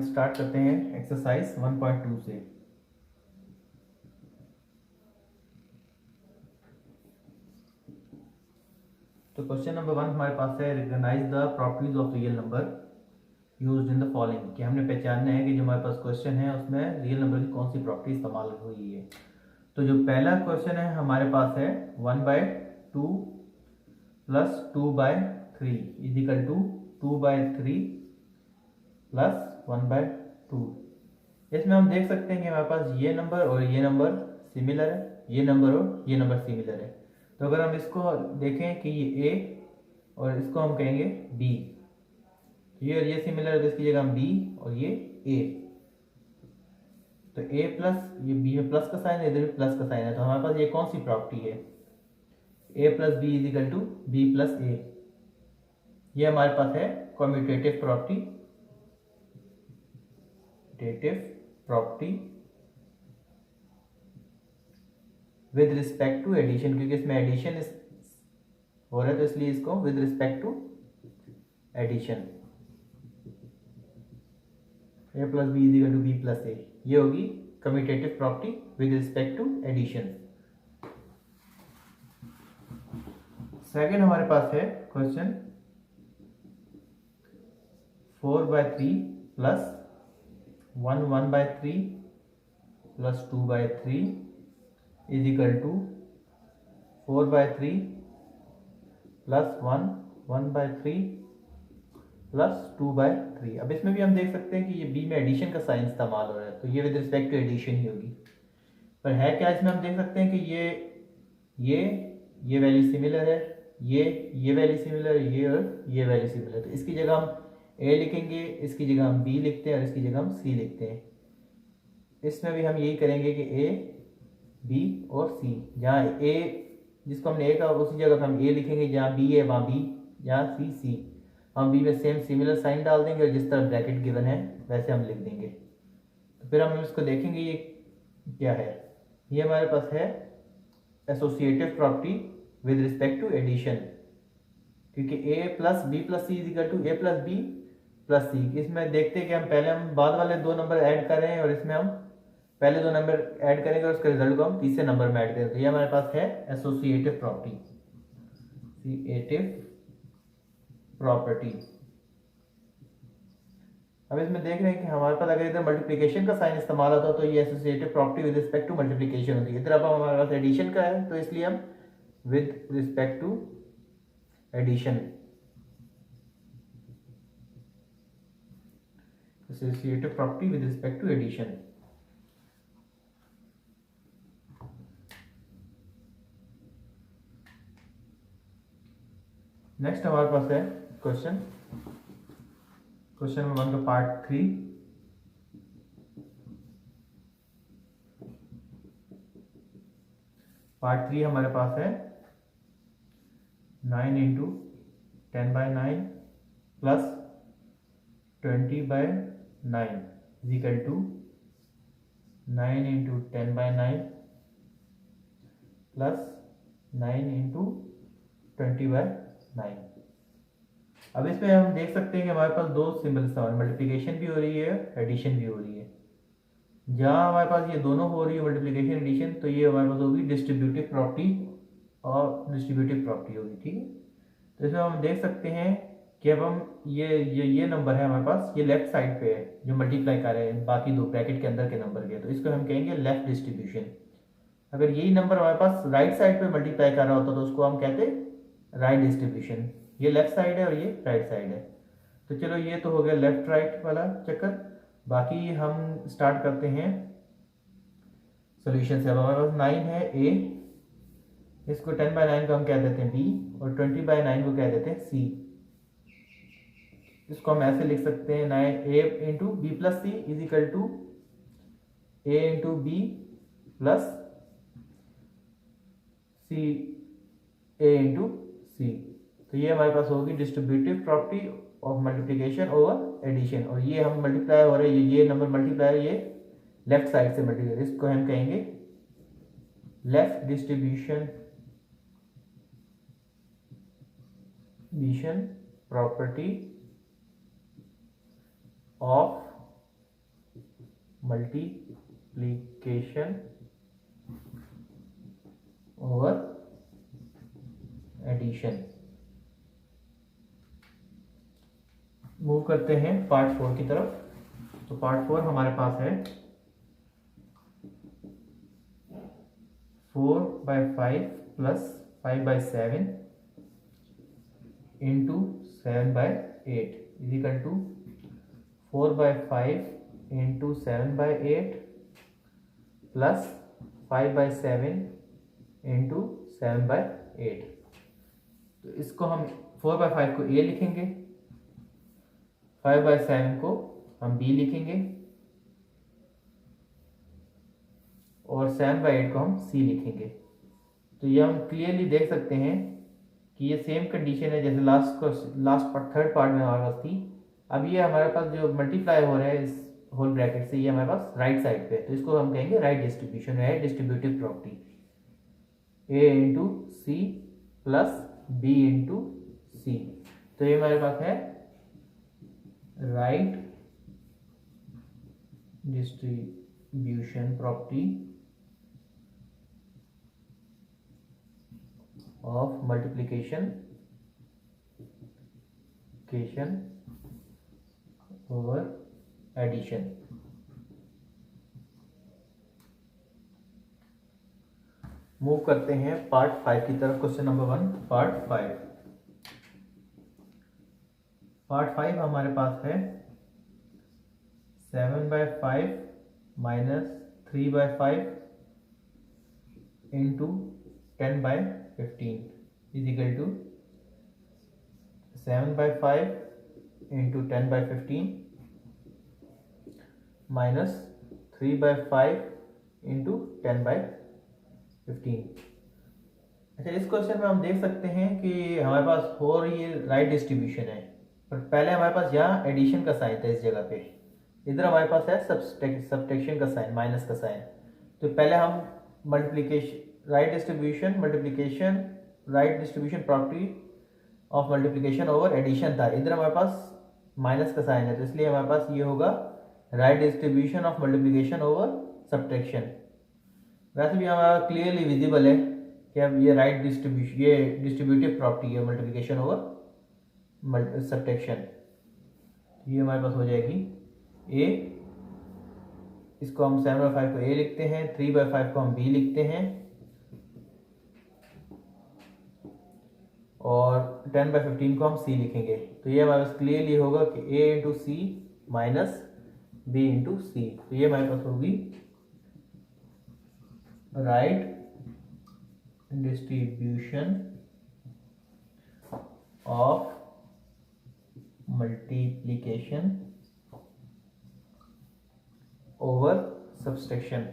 Start करते हैं exercise 1.2 से। तो क्वेश्चन नंबर 1 हमारे पास है, recognise the properties of real number used in the following, कि हमने पहचानना है कि जो हमारे पास क्वेश्चन है उसमें रियल नंबर की कौन सी प्रॉपर्टी इस्तेमाल हुई है। तो जो पहला क्वेश्चन है हमारे पास है 1/2 plus 2/3 is equal to 2/3 plus 1/2। इसमें हम देख सकते हैं कि हमारे पास ये नंबर और ये नंबर सिमिलर है, ये नंबर और ये नंबर सिमिलर है। तो अगर हम इसको देखें कि ये ए और इसको हम कहेंगे बी, ये और ये सिमिलर है तो इसकी जगह हम बी और ये ए। तो ए प्लस ये बी में प्लस का साइन है, इधर भी प्लस का साइन है, तो हमारे पास ये कौन सी प्रॉपर्टी है, A plus B is equal to B plus A. ये हमारे पास है commutative property, with respect to addition, क्योंकि इसमें एडिशन हो रहा है तो इसलिए इसको with respect to addition, A plus B is equal to B plus A, ये होगी commutative property with respect to addition. Second हमारे पास है question 4/3 plus 1/3 plus 2/3 is equal to 4/3 plus 1/3 plus 2/3। अब इसमें भी हम देख सकते हैं कि ये बी में एडिशन का साइन इस्तेमाल हो रहा है, तो ये विद रिस्पेक्ट टू एडिशन ही होगी। पर है क्या, इसमें हम देख सकते हैं कि ये वैल्यू सिमिलर है, ये वैल्यू सिमिलर है, ये और ये वैल्यू सिमिलर है, तो इसकी जगह हम ए लिखेंगे, इसकी जगह हम बी लिखते हैं और इसकी जगह हम सी लिखते हैं। इसमें भी हम यही करेंगे कि ए बी और सी, जहाँ ए जिसको हमने ए का उसी जगह पर हम ए लिखेंगे, जहाँ बी है वहाँ बी, जहाँ सी सी, हम बी में सेम सिमिलर साइन डाल देंगे और जिस तरह ब्रैकेट गिवन है वैसे हम लिख देंगे। तो फिर हम इसको देखेंगे ये क्या है, ये हमारे पास है associative property with respect to addition, क्योंकि A plus B plus C is equal to A plus B plus C. इसमें देखते हैं कि हम पहले हम बाद वाले दो नंबर ऐड कर रहे हैं और इसमें हम पहले दो नंबर ऐड करेंगे और उसके रिजल्ट को हम तीसरे नंबर में ऐड करेंगे। तो ये हमारे पास है एसोसिएटिव प्रॉपर्टी। अब इसमें देख रहे हैं कि हमारे पास अगर इधर मल्टीप्लिकेशन का साइन इस्तेमाल होता तो ये associative property with respect to multiplication होती है। इधर अब हमारे पास एडिशन का है तो इसलिए हम with respect to addition, associative property with respect to addition. Next हमारे पास है क्वेश्चन नंबर 1 का पार्ट 3। पार्ट 3 हमारे पास है 9 into 10/9 plus 20/9 is equal to 9 into 10/9 plus 9 into 20/9। अब इसमें हम देख सकते हैं कि हमारे पास दो सिंबल इस्तेमाल, मल्टीप्लिकेशन भी हो रही है, एडिशन भी हो रही है। जहाँ हमारे पास ये दोनों हो रही है मल्टीप्लिकेशन एडिशन, तो ये हमारे पास होगी डिस्ट्रीब्यूटिव प्रॉपर्टी और डिस्ट्रीब्यूटिव प्रॉपर्टी होगी, ठीक है। तो इसमें हम देख सकते हैं कि अब हम ये नंबर है हमारे पास, ये लेफ्ट साइड पे है जो मल्टीप्लाई कर रहे हैं बाकी दो ब्रैकेट के अंदर के नंबर के, तो इसको हम कहेंगे लेफ्ट डिस्ट्रीब्यूशन। अगर यही नंबर हमारे पास राइट साइड पे मल्टीप्लाई कर रहा होता तो उसको हम कहते राइट डिस्ट्रीब्यूशन। ये लेफ्ट साइड है और ये राइट साइड है। तो चलो ये तो हो गया लेफ्ट राइट वाला चक्कर। बाकी हम स्टार्ट करते हैं सोल्यूशन से। अब हमारे पास 9 है ए, इसको 10/9 को हम कह देते हैं बी और 20/9 को कह देते हैं सी। इसको हम ऐसे लिख सकते हैं 9 A into B plus C is equal to A into B plus C A into C. तो ये हमारे पास होगी distributive property of multiplication over addition, और ये हम मल्टीप्लाई हो रहे हैं, ये नंबर मल्टीप्लाई ये लेफ्ट साइड से मल्टीप्लाई, इसको हम कहेंगे left distribution property of multiplication over addition. Move करते हैं पार्ट 4 की तरफ। तो पार्ट 4 हमारे पास है 4/5 plus 5/7 into 7/8 is equal to 4/5 into 7/8 plus 5/7 into 7/8। तो इसको हम 4/5 को ए लिखेंगे, 5/7 को हम बी लिखेंगे और 7/8 को हम सी लिखेंगे। तो ये हम क्लियरली देख सकते हैं कि ये सेम कंडीशन है जैसे लास्ट पार्ट थर्ड पार्ट में हमारे पास थी। अब ये हमारे पास जो मल्टीप्लाई हो रहा है इस होल ब्रैकेट से, ये हमारे पास राइट साइड पे, तो इसको हम कहेंगे राइट डिस्ट्रीब्यूशन है, distributive property A into C plus B into C. तो ये हमारे पास है right distribution property of multiplication over addition. Move करते हैं पार्ट 5 की तरफ। Question number 1 part 5। पार्ट 5 हमारे पास है 7/5 minus 3/5 into 10/15 is equal to 7/5 into 10/15 minus 3/5 into 10/15। अच्छा, इस क्वेश्चन में हम देख सकते हैं कि हमारे पास 4 ये राइट डिस्ट्रीब्यूशन है, पर पहले हमारे पास यहाँ एडिशन का साइन था इस जगह पे, इधर हमारे पास है सब्ट्रैक्शन का साइन, माइनस का साइन। तो पहले हम multiplication right distribution property of multiplication over addition था, इधर हमारे पास माइनस का साइन है, तो इसलिए हमारे पास ये होगा right distribution of multiplication over subtraction. वैसे भी हमारा क्लियरली विजिबल है कि अब ये राइट डिस्ट्रीब्यूशन, ये डिस्ट्रीब्यूटिव प्रॉपर्टी है मल्टीप्लिकेशन ओवर सब्ट्रैक्शन। ये हमारे पास हो जाएगी ए, इसको हम 7/5 को ए लिखते हैं, 3/5 को हम बी लिखते हैं और 10/15 को हम सी लिखेंगे। तो ये हमारे पास क्लियरली होगा कि ए इंटू सी माइनस बी इंटू सी। तो ये हमारे पास होगी right distribution of multiplication over subtraction.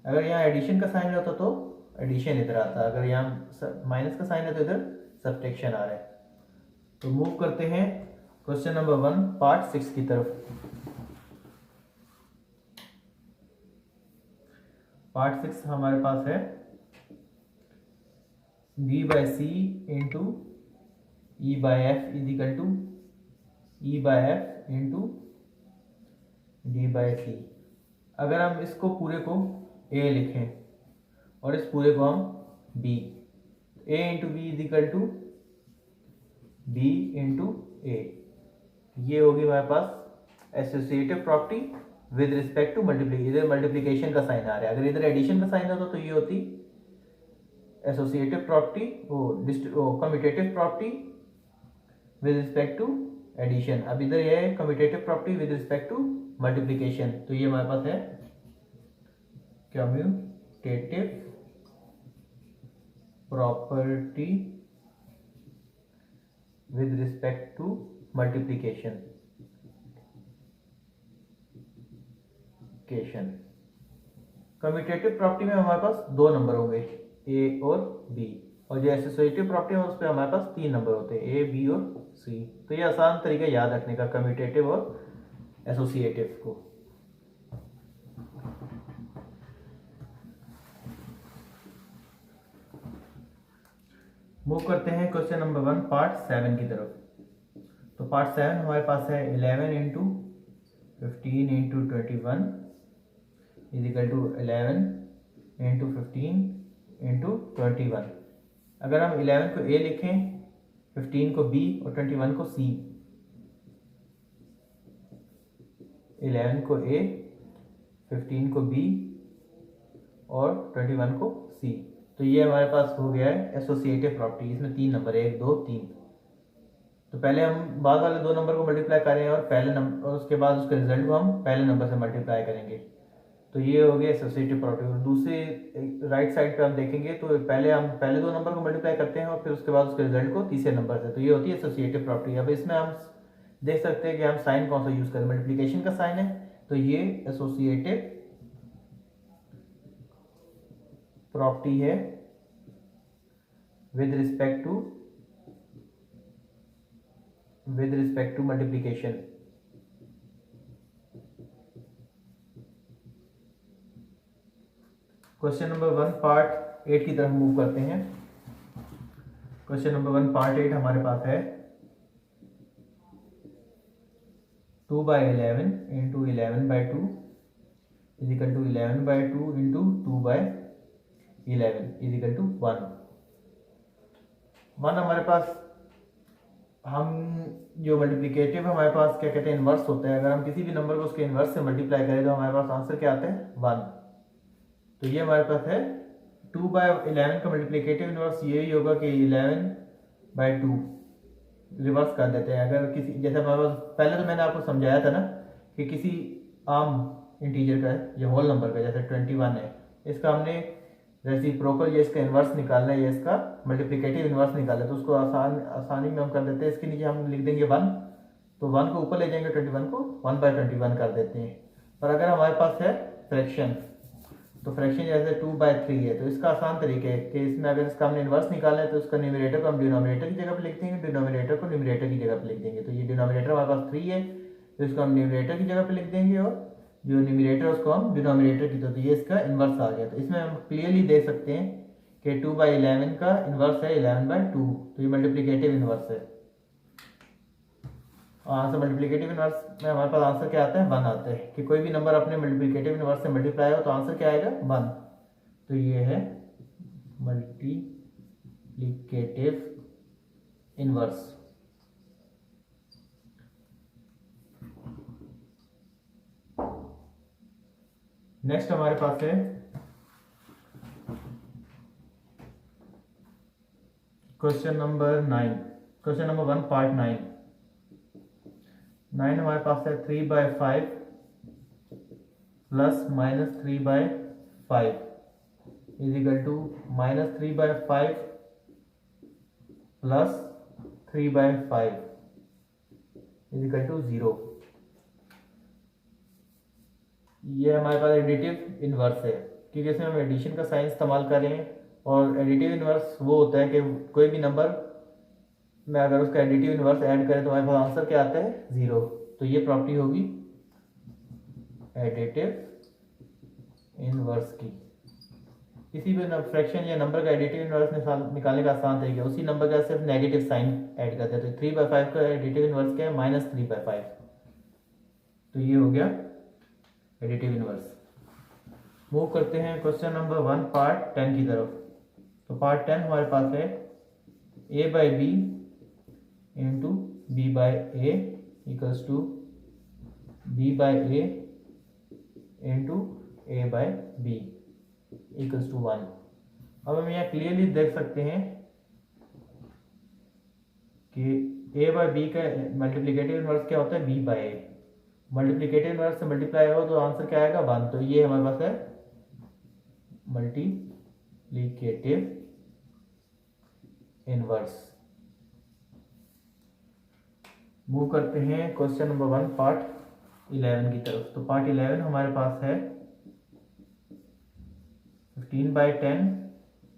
अगर यहाँ एडिशन का साइन होता तो एडिशन इधर आता, अगर यहाँ माइनस का साइन है तो इधर सब्ट्रैक्शन आ रहा है। तो मूव करते हैं क्वेश्चन नंबर 1 पार्ट 6 की तरफ। पार्ट 6 हमारे पास है b/c into e/f is equal to e/f into d/c। अगर हम इसको पूरे को a लिखें और इस पूरे को हम b, a into B is equal to b into a। ये होगी हमारे पास associative property with respect to multiplication. इधर मल्टीप्लिकेशन का साइन आ रहा है, अगर इधर एडिशन का साइन होता तो ये होती associative property, commutative property with respect to addition. अब इधर ये है commutative property with respect to multiplication. तो ये हमारे पास है commutative property with respect to multiplication. Commutative property में हमारे पास 2 नंबर होंगे, ए और बी, और जो एसोसिएटिव प्रॉपर्टी है उस पर हमारे पास 3 नंबर होते हैं, ए बी और सी। तो ये आसान तरीका याद रखने का कम्यूटेटिव और एसोसिएटिव को। मूव करते हैं क्वेश्चन नंबर 1 पार्ट 7 की तरफ। तो पार्ट 7 हमारे पास है 11 into 15 into 21 is equal to 11 into 15 into 21। अगर हम 11 को ए लिखें, 15 को बी और 21 को सी। 11 को ए, 15 को बी और 21 को सी। तो ये हमारे पास हो गया है एसोसिएटिव प्रॉपर्टी। इसमें 3 नंबर, 1 2 3। तो पहले हम बाद वाले 2 नंबर को मल्टीप्लाई करें और पहले नंबर, और उसके बाद उसके रिजल्ट को हम पहले नंबर से मल्टीप्लाई करेंगे। तो ये हो गया एसोसिएटिव प्रॉपर्टी। और दूसरी राइट साइड पे हम देखेंगे तो पहले हम पहले 2 नंबर को मल्टीप्लाई करते हैं और फिर उसके बाद उसके रिजल्ट को तीसरे नंबर से। तो ये होती है एसोसिएटिव प्रॉपर्टी। अब इसमें हम देख सकते हैं कि हम साइन कौन सा यूज करें। मल्टीप्लिकेशन का साइन है तो ये एसोसिएटिव प्रॉपर्टी है with respect to multiplication. Question number 1 part 8 की तरफ मूव करते हैं। क्वेश्चन नंबर 1 पार्ट 8 हमारे पास है 2/11 into 11/2 is equal to 11/2 into 2/11 is equal to 1। हमारे पास हम जो मल्टीप्लिकेटिव हमारे पास क्या कहते हैं, इन्वर्स होता है। अगर हम किसी भी नंबर को उसके इन्वर्स से मल्टीप्लाई करें तो हमारे पास आंसर क्या आता है 1। तो ये हमारे पास है 2/11 का मल्टीप्लिकेटिव इन्वर्स यही होगा कि 11/2 रिवर्स कर देते हैं। अगर किसी, जैसे हमारे पास पहले तो मैंने आपको समझाया था ना कि किसी आम इंटीजर का या होल नंबर का, जैसे 21 है, इसका हमने रेसिप्रोकल या इसका इन्वर्स निकालना है या इसका मल्टीप्लिकेटिव इन्वर्स निकालना है, तो उसको आसानी में हम कर देते हैं। इसके नीचे हम लिख देंगे 1, तो 1 को ऊपर ले जाएंगे, 21 को 1/21 कर देते हैं। पर अगर हमारे पास है फ्रैक्शन, तो फ्रैक्शन जैसे 2/3 है, तो इसका आसान तरीका है कि इसमें अगर इसका हमने इन्वर्स निकालना है तो उसका न्यूमरेटर को हम डिनोमिनेटर की जगह पर लिख देंगे, डिनोमिनेटर को न्यूमरेटर की जगह पर लिख देंगे। तो ये डिनोमिनेटर हमारे पास 3 है तो इसको हम न्यूमरेटर की जगह पर लिख देंगे और जो न्यूमरेटर उसको हम डिनोमिनेटर की तरफ। तो ये इसका इन्वर्स आ गया। तो इसमें हम क्लियरली देख सकते हैं कि 2/11 का इन्वर्स है 11/2। तो ये मल्टीप्लिकेटिव इन्वर्स है। आंसर मल्टीप्लिकेटिव इन्वर्स में हमारे पास आंसर क्या आता है 1 आता है कि कोई भी नंबर अपने मल्टीप्लिकेटिव इन्वर्स से मल्टीप्लाई हो तो आंसर क्या आएगा 1। तो ये है मल्टीप्लिकेटिव इन्वर्स। नेक्स्ट हमारे पास है question number 9। Question number 1 part 9 हमारे पास है 3/5 plus -3/5 is equal to -3/5 plus 3/5 is equal to 0। ये हमारे पास एडिटिव इन्वर्स है क्योंकि इसमें हम एडिशन का साइन इस्तेमाल कर रहे हैं। और एडिटिव इन्वर्स वो होता है कि कोई भी नंबर में अगर उसका एडिटिव इन्वर्स ऐड करें तो हमारे पास आंसर क्या आता है 0। तो ये प्रॉपर्टी होगी एडिटिव इन्वर्स की। किसी भी फ्रैक्शन या नंबर का एडिटिव इन्वर्स निकालने का आसान तरीका, उसी नंबर का सिर्फ नेगेटिव साइन ऐड करते हैं। तो 3/5 का एडिटिव इन्वर्स क्या है -3/5। तो ये हो गया एडिटिव इन्वर्स। मूव करते हैं क्वेश्चन नंबर 1 पार्ट 10 की तरफ। तो पार्ट 10 हमारे पास है a/b into b/a equals to b/a into a/b equals to 1। अब हम यहाँ क्लियरली देख सकते हैं कि a/b का मल्टीप्लिकेटिव इन्वर्स क्या होता है b/a। मल्टीप्लिकेटिव इन्वर्स से मल्टीप्लाई हो तो आंसर क्या आएगा 1। तो ये हमारे पास है मल्टीप्लिकेटिव इन्वर्स। मूव करते हैं क्वेश्चन नंबर 1 पार्ट 11 की तरफ। तो पार्ट 11 हमारे पास है 15/10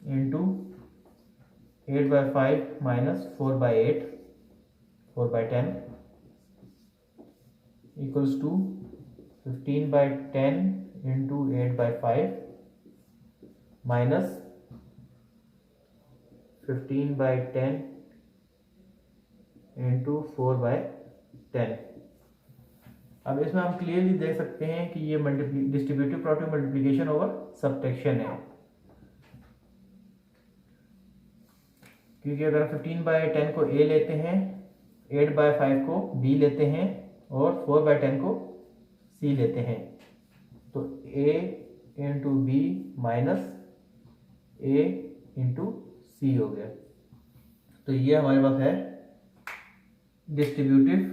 into 8/5 minus 4/8 4/10 equals to 15/10 into 8/5 minus 15/10 into 4/8। 10। अब इसमें हम क्लियरली देख सकते हैं कि ये distributive property multiplication over subtraction है, क्योंकि अगर 15/10 को A लेते हैं, 8/5 को B लेते हैं और 4/10 को C लेते हैं, तो A into B minus A into C हो गया। तो ये हमारे पास है डिस्ट्रीब्यूटिव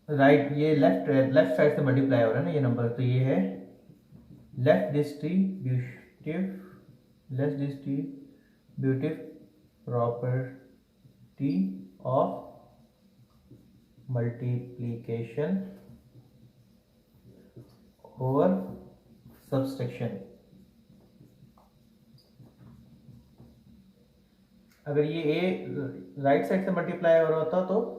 राइट, ये लेफ्ट साइड से मल्टीप्लाई हो रहा है ना ये नंबर, तो ये है left distributive property of multiplication over subtraction. अगर ये A राइट साइड से मल्टीप्लाई हो रहा होता तो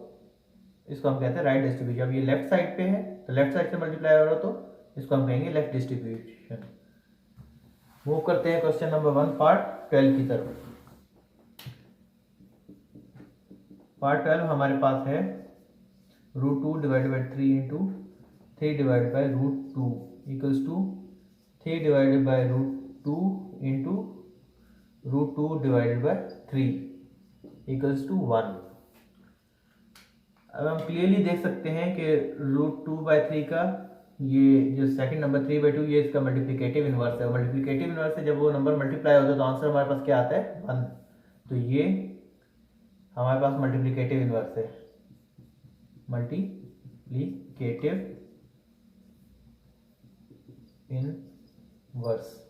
इसको हम कहते हैं राइट डिस्ट्रीब्यूशन। अब ये लेफ्ट साइड पे है तो लेफ्ट साइड से मल्टीप्लाई हो रहा तो इसको हम कहेंगे लेफ्ट डिस्ट्रीब्यूशन। मूव करते हैं क्वेश्चन नंबर 1 पार्ट 12 की तरफ। पार्ट 12 हमारे पास है √2 divided by 3 into 3 divided by √2 equals to 3 divided by √2 into √2 divided by 3 equals to 1। अब हम क्लियरली देख सकते हैं कि √2/3 का ये जो सेकंड नंबर 3/2 ये इसका मल्टीप्लिकेटिव इनवर्स है। मल्टीप्लिकेटिव इनवर्स से जब वो नंबर मल्टीप्लाई होता है तो आंसर हमारे पास क्या आता है 1। तो ये हमारे पास मल्टीप्लिकेटिव इनवर्स है, मल्टीप्लिकेटिव इनवर्स।